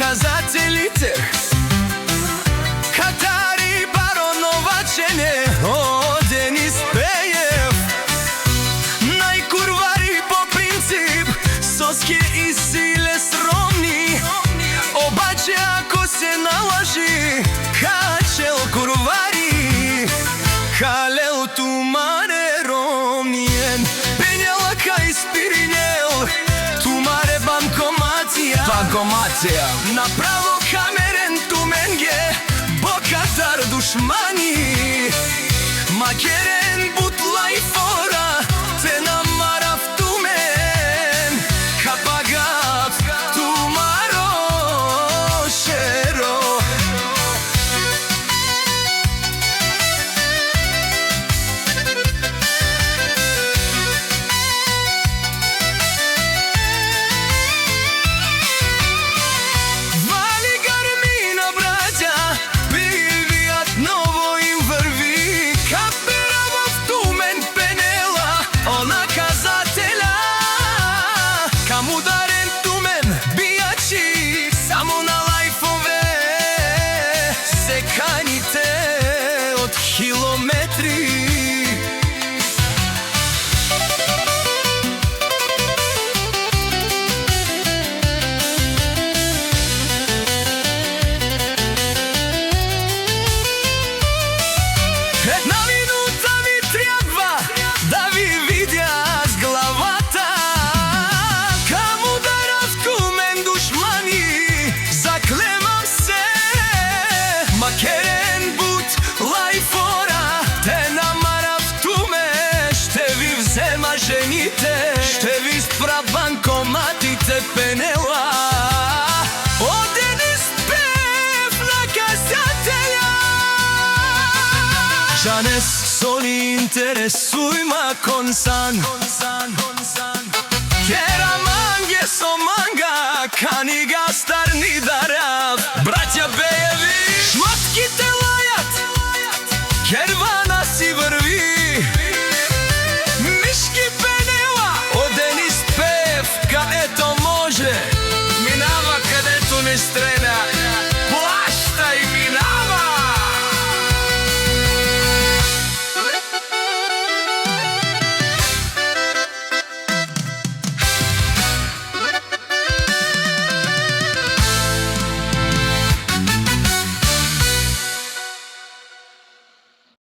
показателите. Катари Бароновачене, о Денис Пеев. Најкурвари по принцип, соске и силе сромни. Обаче ако се налажи, качел курвари, халел тумаре ромниен, пенела кај спиринел, тумаре банкоматија, направо камерен туменге, бокатар душмани, макерен бут лајфора, те намарав тумен, капагат тумаро шеро. Ударен тумен, бијачи, само на лајфове, секаните од километри. Една минута ми треба да ви видя с главата. Макерен бут лајфора, те намарав туме, ще ви взема жените, ще ви спра банкоматите пенела. О Денис Пеев на касателја. Жанес сони интересујма консан, кера манге со манга, кани га старни